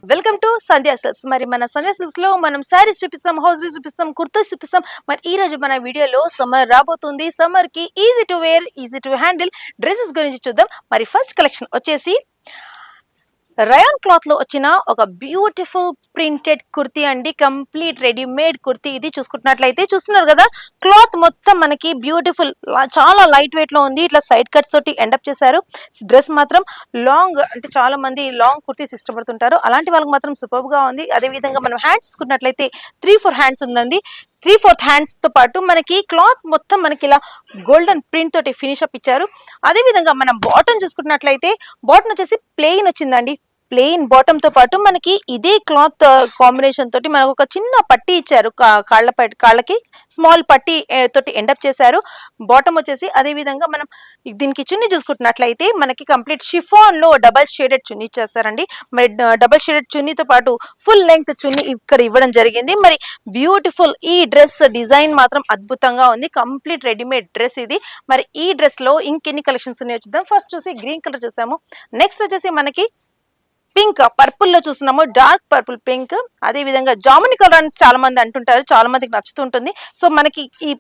Welcome to Sandhya silks. మరి మన సంధ్యా silks లో మనం శారీస్ చూపిస్తాం, హౌస్ చూపిస్తాం, కుర్తాస్ చూపిస్తాం. మరి ఈ రోజు మన వీడియోలో సమ్మర్ రాబోతుంది. సమ్మర్ కి easy to wear, easy to handle dresses గురించి చూద్దాం. మరి ఫస్ట్ కలెక్షన్ వచ్చేసి రయాన్ క్లాత్ లో వచ్చిన ఒక బ్యూటిఫుల్ ప్రింటెడ్ కుర్తీ అండి. Complete readymade kurti. ఇది చూసుకుంటున్నట్లయితే చూస్తున్నారు కదా, క్లాత్ మొత్తం మనకి బ్యూటిఫుల్, చాలా లైట్ వెయిట్ లో ఉంది. ఇట్లా సైడ్ కట్స్ తోటి ఎండప్ చేశారు. డ్రెస్ మాత్రం లాంగ్, అంటే చాలా మంది లాంగ్ కుర్తీస్ ఇష్టపడుతుంటారు, అలాంటి వాళ్ళకి మాత్రం సూపర్ గా ఉంది. అదే విధంగా మనం హ్యాండ్స్ చూసుకున్నట్లయితే 3-4 హ్యాండ్స్ ఉందండి. 3/4 హ్యాండ్స్ తో పాటు మనకి క్లాత్ మొత్తం మనకి ఇలా గోల్డెన్ ప్రింట్ తోటి ఫినిష్ అప్ ఇచ్చారు. అదే విధంగా మనం బాటమ్ చూసుకున్నట్లయితే బాటమ్ వచ్చేసి ప్లెయిన్ వచ్చిందండి. ప్లెయిన్ బాటమ్ తో పాటు మనకి ఇదే క్లాత్ కాంబినేషన్ తోటి మనకు ఒక చిన్న పట్టీ ఇచ్చారు. కాళ్ళకి స్మాల్ పట్టీ తోటి ఎండప్ చేశారు. బాటమ్ వచ్చేసి అదే విధంగా మనం దీనికి చున్నీ చూసుకుంటున్నట్లయితే మనకి కంప్లీట్ షిఫాన్ లో డబల్ షేడెడ్ చున్నీ ఇచ్చేస్తారండి. మరి డబల్ షేడెడ్ చున్నీతో పాటు ఫుల్ లెంగ్త్ చున్నీ ఇక్కడ ఇవ్వడం జరిగింది. మరి బ్యూటిఫుల్ ఈ డ్రెస్ డిజైన్ మాత్రం అద్భుతంగా ఉంది. కంప్లీట్ రెడీమేడ్ డ్రెస్ ఇది. మరి ఈ డ్రెస్ లో ఇంకెన్ని కలెక్షన్స్ ఉన్నాయో చూద్దాం. ఫస్ట్ చూసి గ్రీన్ కలర్ చూసాము. నెక్స్ట్ వచ్చేసి మనకి పింక్, పర్పుల్ లో చూస్తున్నాము, డార్క్ పర్పుల్ పింక్. అదే విధంగా జాముని కలర్ అని చాలా మంది అంటుంటారు, చాలా మందికి నచ్చుతుంటుంది. సో మనకి ఈ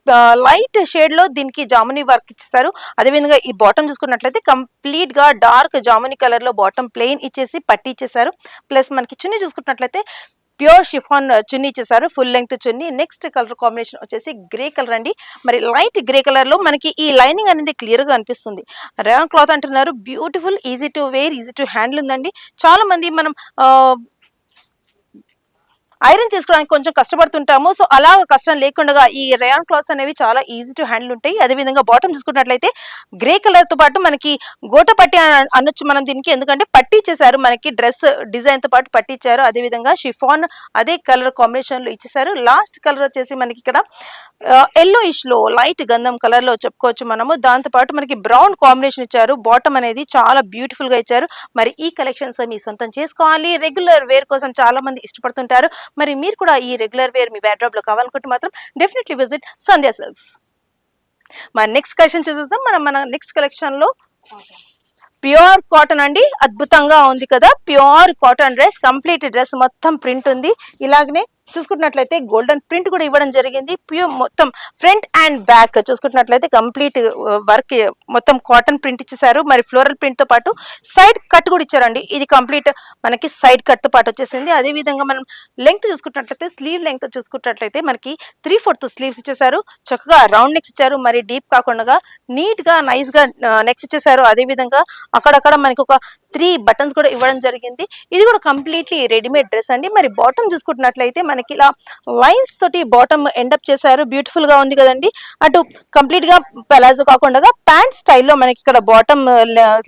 లైట్ షేడ్ లో దీనికి జాముని వర్క్ ఇచ్చేసారు. అదే విధంగా ఈ బాటమ్ చూసుకున్నట్లయితే కంప్లీట్ గా డార్క్ జాముని కలర్ లో బాటమ్ ప్లెయిన్ ఇచ్చేసి పట్టి ఇచ్చేసారు. ప్లస్ మనకి చున్నీ చూసుకున్నట్లయితే ప్యూర్ షిఫాన్ చున్నీ ఇచ్చేసారు, ఫుల్ లెంగ్త్ చున్నీ. నెక్స్ట్ కలర్ కాంబినేషన్ వచ్చేసి గ్రే కలర్ అండి. మరి లైట్ గ్రే కలర్ లో మనకి ఈ లైనింగ్ అనేది క్లియర్ గా అనిపిస్తుంది. రేయాన్ క్లాత్ అంటున్నారు, beautiful, easy to wear, easy to handle ఉందండి. చాలా మంది మనం ఐరన్ చేసుకోవడానికి కొంచెం కష్టపడుతుంటాము. సో అలా కష్టం లేకుండా ఈ రేయాన్ క్లాత్స్ అనేవి చాలా ఈజీ టు హ్యాండిల్ ఉంటాయి. అదేవిధంగా బాటమ్ చూసుకున్నట్లయితే గ్రే కలర్ తో పాటు మనకి గోట పట్టి అనొచ్చు మనం దీనికి, ఎందుకంటే పట్టి ఇచ్చేసారు. మనకి డ్రెస్ డిజైన్ తో పాటు పట్టి ఇచ్చారు. అదేవిధంగా షిఫాన్ అదే కలర్ కాంబినేషన్ లో ఇచ్చేసారు. లాస్ట్ కలర్ వచ్చేసి మనకి ఇక్కడ ఎల్లో ఇష్ లో లైట్ గంధం కలర్ లో చెప్పుకోవచ్చు మనము. దాంతో పాటు మనకి బ్రౌన్ కాంబినేషన్ ఇచ్చారు. బాటమ్ అనేది చాలా బ్యూటిఫుల్ గా ఇచ్చారు. మరి ఈ కలెక్షన్స్ మీ సొంతం చేసుకోవాలి. రెగ్యులర్ వేర్ కోసం చాలా మంది ఇష్టపడుతుంటారు. మరి మీరు కూడా ఈ రెగ్యులర్ వేర్ మీ వార్డ్రోబ్ లో కావాలనుకుంటే మాత్రం డెఫినెట్లీ విజిట్ సంధ్యా సిల్క్స్. మరి నెక్స్ట్ కలెక్షన్ చూసేద్దాం. మన నెక్స్ట్ కలెక్షన్ లో ప్యూర్ కాటన్ అండి. అద్భుతంగా ఉంది కదా, pure cotton dress. Complete dress మొత్తం ప్రింట్ ఉంది. ఇలాగనే చూసుకుంటున్నట్లయితే గోల్డెన్ ప్రింట్ కూడా ఇవ్వడం జరిగింది. ప్యూర్ మొత్తం ఫ్రంట్ అండ్ బ్యాక్ చూసుకుంటున్నట్లయితే కంప్లీట్ వర్క్ మొత్తం కాటన్ ప్రింట్ ఇచ్చేసారు. మరి ఫ్లోరల్ ప్రింట్ తో పాటు సైడ్ కట్ కూడా ఇచ్చారండి. ఇది కంప్లీట్ మనకి సైడ్ కట్ తో పాటు వచ్చేసింది. అదే విధంగా మనం లెంగ్త్ చూసుకుంటున్నట్లయితే స్లీవ్ లెంగ్త్ చూసుకున్నట్లయితే మనకి 3/4 స్లీవ్స్ ఇచ్చేసారు. చక్కగా రౌండ్ నెక్స్ ఇచ్చారు. మరి డీప్ కాకుండా నీట్ గా నైస్ గా నెక్స్ ఇచ్చేసారు. అదే విధంగా అక్కడక్కడ మనకి ఒక 3 బటన్స్ కూడా ఇవ్వడం జరిగింది. ఇది కూడా కంప్లీట్లీ రెడీమేడ్ డ్రెస్ అండి. మరి బాటమ్ చూసుకుంటున్నట్లయితే మనకి ఇలా లైన్స్ తోటి బాటమ్ ఎండప్ చేశారు. బ్యూటిఫుల్ గా ఉంది కదండి. అటు కంప్లీట్ గా పెలాజో కాకుండా ప్యాంట్ స్టైల్లో మనకి ఇక్కడ బాటమ్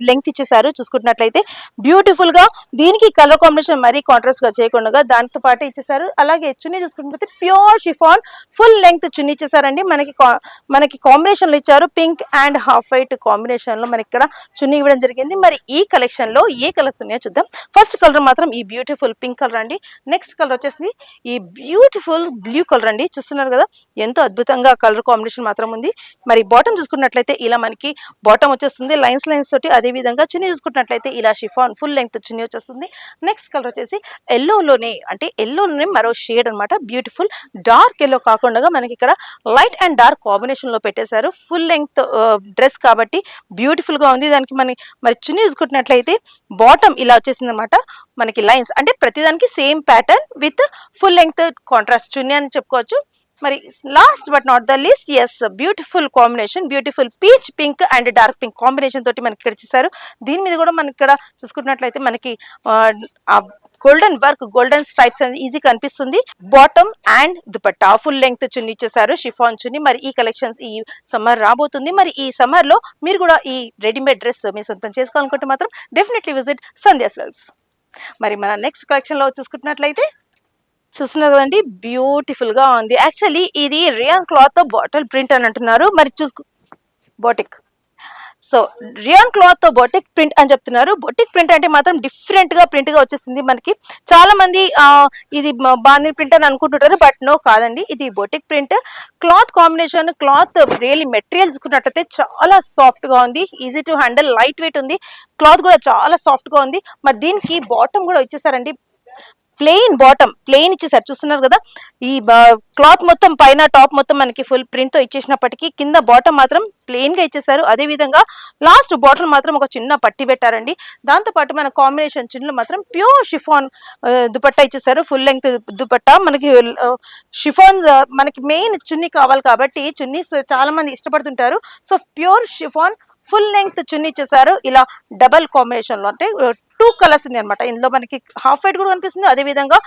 లెంగ్త్ ఇచ్చేసారు. చూసుకుంటున్నట్లయితే బ్యూటిఫుల్ గా దీనికి కలర్ కాంబినేషన్ మరీ కాంట్రాస్ట్ గా చేయకుండా దాంతో పాటు ఇచ్చేసారు. అలాగే చున్నీ చూసుకుంటే ప్యూర్ షిఫాన్ ఫుల్ లెంగ్త్ చున్నీ ఇచ్చేసారండి. మనకి కాంబినేషన్ లో ఇచ్చారు. Pink and half white combination లో మనకి ఇక్కడ చున్నీ ఇవ్వడం జరిగింది. మరి ఈ కలెక్షన్ లో ఏ కలర్స్ ఉన్నాయో చూద్దాం. ఫస్ట్ కలర్ మాత్రం ఈ బ్యూటిఫుల్ పింక్ కలర్ అండి. నెక్స్ట్ కలర్ వచ్చేసి ఈ బ్యూటిఫుల్ బ్లూ కలర్ అండి. చూస్తున్నారు కదా, ఎంతో అద్భుతంగా కలర్ కాంబినేషన్ మాత్రం ఉంది. మరి బాటమ్ చూసుకున్నట్లయితే ఇలా మనకి బాటమ్ వచ్చేస్తుంది లైన్స్ తోటి. అదే విధంగా చున్నీ చూసుకున్నట్లయితే ఇలా షిఫాన్ ఫుల్ లెంగ్త్ చున్నీ వచ్చేస్తుంది. నెక్స్ట్ కలర్ వచ్చేసి ఎల్లోలోనే, అంటే ఎల్లోలోనే మరో షేడ్ అనమాట. బ్యూటిఫుల్ డార్క్ ఎల్లో కాకుండా మనకి ఇక్కడ లైట్ అండ్ డార్క్ కాంబినేషన్ లో పెట్టేశారు. ఫుల్ లెంగ్త్ డ్రెస్ కాబట్టి బ్యూటిఫుల్ గా ఉంది. దానికి మరి చున్నీ చూసుకుంటున్నట్లయితే బాటమ్ ఇలా వచ్చేసింది అనమాట. మనకి లైన్స్ అంటే ప్రతిదానికి same pattern with full length contrast chunni అని చెప్పుకోవచ్చు. మరి last but not the least, yes, beautiful combination, beautiful peach pink and dark pink combination తోటి మనకి ఇక్కడ ఇచ్చేసారు. దీని మీద కూడా మనకి ఇక్కడ చూసుకుంటున్నట్లయితే మనకి గోల్డెన్ వర్క్, గోల్డెన్ స్ట్రైప్స్ అనేది ఈజీ కనిపిస్తుంది. Bottom and dupatta full length chunni ఇచ్చేసారు, షిఫాన్ చున్నీ. మరి ఈ కలెక్షన్స్ ఈ సమ్మర్ రాబోతుంది. మరి ఈ సమ్మర్ లో మీరు కూడా ఈ రెడీమేడ్ డ్రెస్ మీ సొంతం చేసుకోవాలనుకుంటే మాత్రం డెఫినెట్లీ విజిట్ సంధ్యా సిల్క్స్. మరి మన నెక్స్ట్ కలెక్షన్ లో చూసుకుంటున్నట్లయితే చూస్తున్నారు కదండి, బ్యూటిఫుల్ గా ఉంది. యాక్చువల్లీ ఇది రేయాన్ క్లాత్ తో బాటిల్ ప్రింట్ అని అంటున్నారు. మరి బోటిక్, సో రియాన్ క్లాత్ తో బొటిక్ ప్రింట్ అని చెప్తున్నారు. బొటిక్ ప్రింట్ అంటే మాత్రం డిఫరెంట్ గా ప్రింట్ గా వచ్చేసింది. మనకి చాలా మంది ఇది బాందిని ప్రింట్ అని అనుకుంటుంటారు, బట్ నో, కాదండి, ఇది boutique print. Cloth combination, cloth really material చూసుకున్నట్లయితే చాలా సాఫ్ట్ గా ఉంది, easy to handle, light weight ఉంది. క్లాత్ కూడా చాలా సాఫ్ట్ గా ఉంది. మరి దీనికి బాటమ్ కూడా ఇచ్చేసారండి. ప్లెయిన్ బాటమ్ ప్లెయిన్ ఇచ్చేసారు, చూస్తున్నారు కదా. ఈ క్లాత్ మొత్తం పైన టాప్ మొత్తం మనకి ఫుల్ ప్రింట్ తో ఇచ్చేసినప్పటికీ కింద బాటమ్ మాత్రం ప్లెయిన్ గా ఇచ్చేసారు. అదే విధంగా లాస్ట్ బాటమ్ మాత్రం ఒక చిన్న పట్టి పెట్టారండి. దాంతో పాటు మన కాంబినేషన్ చున్నీలు మాత్రం ప్యూర్ షిఫాన్ దుపట్టా ఇచ్చేసారు. ఫుల్ లెంగ్త్ దుపట్టా మనకి షిఫాన్ మనకి మెయిన్ చున్నీ కావాలి కాబట్టి చున్నీస్ చాలా మంది ఇష్టపడుతుంటారు. So pure chiffon full length chunni ఇచ్చేసారు. ఇలా డబల్ కాంబినేషన్ లో, అంటే 2 కలర్స్ ఉన్నాయి అనమాట. ఇందులో మనకి హాఫ్ వైట్ కూడా కనిపిస్తుంది, అదే విధంగా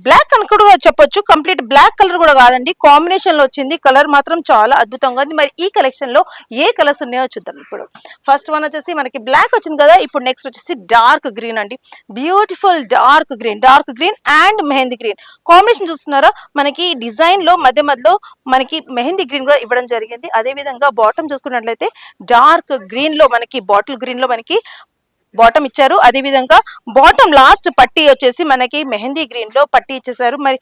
బ్లాక్ అని కూడా చెప్పొచ్చు. కంప్లీట్ బ్లాక్ కలర్ కూడా కాదండి, కాంబినేషన్ లో వచ్చింది. కలర్ మాత్రం చాలా అద్భుతంగా ఉంది. మరి ఈ కలెక్షన్ లో ఏ కలర్స్ ఉన్నాయో చూద్దాం. ఇప్పుడు ఫస్ట్ వన్ వచ్చేసి మనకి బ్లాక్ వచ్చింది కదా, ఇప్పుడు నెక్స్ట్ వచ్చేసి డార్క్ గ్రీన్ అండి. Beautiful dark green and mehndi green combination చూస్తున్నారా. మనకి డిజైన్ లో మధ్య మధ్యలో మనకి మెహందీ గ్రీన్ కూడా ఇవ్వడం జరిగింది. అదే విధంగా బాటమ్ చూసుకున్నట్లయితే డార్క్ గ్రీన్ లో మనకి బాటిల్ గ్రీన్ లో మనకి బాటమ్ ఇచ్చారు. అదే విధంగా బాటమ్ లాస్ట్ పట్టీ వచ్చేసి మనకి మెహందీ గ్రీన్ లో పట్టీ ఇచ్చేసారు. మరి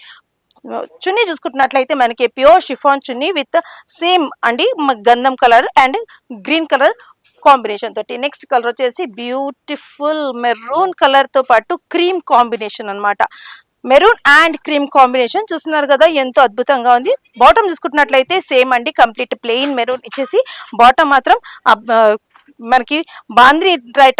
చున్నీ చూసుకుంటున్నట్లయితే మనకి pure chiffon chunni with same అండి గంధం colour and green colour combination తోటి. నెక్స్ట్ కలర్ వచ్చేసి బ్యూటిఫుల్ మెరూన్ కలర్ తో పాటు క్రీమ్ కాంబినేషన్ అన్నమాట. మెరూన్ అండ్ క్రీమ్ కాంబినేషన్ చూస్తున్నారు కదా, ఎంతో అద్భుతంగా ఉంది. బాటమ్ చూసుకుంటున్నట్లయితే సేమ్ అండి, కంప్లీట్ ప్లెయిన్ మెరూన్ ఇచ్చేసి బాటమ్ మాత్రం మనకి బాంద్రీ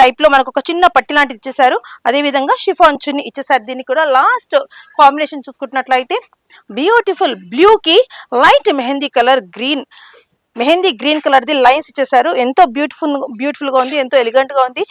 టైప్ లో మనకు ఒక చిన్న పట్టి లాంటిది ఇచ్చేసారు. అదే విధంగా షిఫాన్ చున్నీ ఇచ్చేసారు. దీన్ని కూడా లాస్ట్ కాంబినేషన్ చూసుకుంటున్నట్లయితే బ్యూటిఫుల్ బ్లూ కి light mehndi green colour the lines ఇచ్చేసారు. ఎంతో బ్యూటిఫుల్ గా ఉంది, ఎంతో ఎలిగెంట్ గా ఉంది.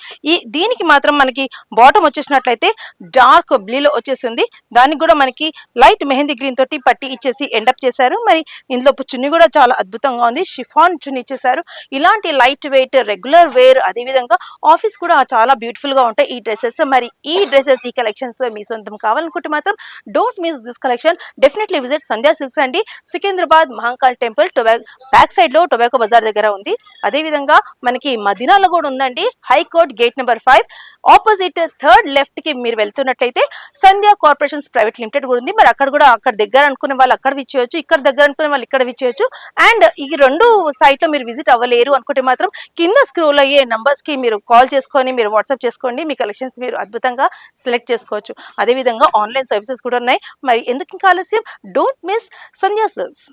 దీనికి మాత్రం మనకి బాటమ్ వచ్చేసినట్లయితే డార్క్ బ్లూ వచ్చేసింది. దానికి కూడా మనకి లైట్ మెహందీ గ్రీన్ తోటి పట్టి ఇచ్చేసి ఎండప్ చేశారు. మరి ఇందులో చున్నీ కూడా చాలా అద్భుతంగా ఉంది, షిఫాన్ చున్నీ ఇచ్చేసారు. ఇలాంటి లైట్ వెయిట్ రెగ్యులర్ వేర్, అదే విధంగా ఆఫీస్ కూడా చాలా బ్యూటిఫుల్ గా ఉంటాయి ఈ డ్రెస్సెస్. మరి ఈ డ్రెస్సెస్, ఈ కలెక్షన్స్ మీ సొంతం కావాలనుకుంటే మాత్రం don't miss this collection. Definitely visit Sandhya silks అండి, సికింద్రాబాద్ మహంకాళ్ టెంపుల్ బ్యాక్ సైడ్ లో టొబాకో బజార్ దగ్గర ఉంది. అదే విధంగా మనకి మదీనాలో కూడా ఉందండి, high court gate number 5 opposite third left కి మీరు వెళ్తున్నట్లయితే సంధ్యా కార్పొరేషన్స్ ప్రైవేట్ లిమిటెడ్ కూడా ఉంది. మరి అక్కడ దగ్గర అనుకునే వాళ్ళు అక్కడ విచ్చేయచ్చు, ఇక్కడ దగ్గర అనుకునే వాళ్ళు ఇక్కడ విచ్చేయచ్చు. అండ్ ఈ 2 సైట్ లో మీరు విజిట్ అవ్వలేరు అనుకుంటే మాత్రం కింద స్క్రోల్ అయ్యే నంబర్స్ కి మీరు కాల్ చేసుకొని మీరు వాట్సాప్ చేసుకోండి, మీ కలెక్షన్స్ మీరు అద్భుతంగా సెలెక్ట్ చేసుకోవచ్చు. అదే విధంగా ఆన్లైన్ సర్వీసెస్ కూడా ఉన్నాయి. మరి ఎందుకు ఇంకా ఆలస్యం, డోంట్ మిస్ సంధ్యా సిల్క్స్.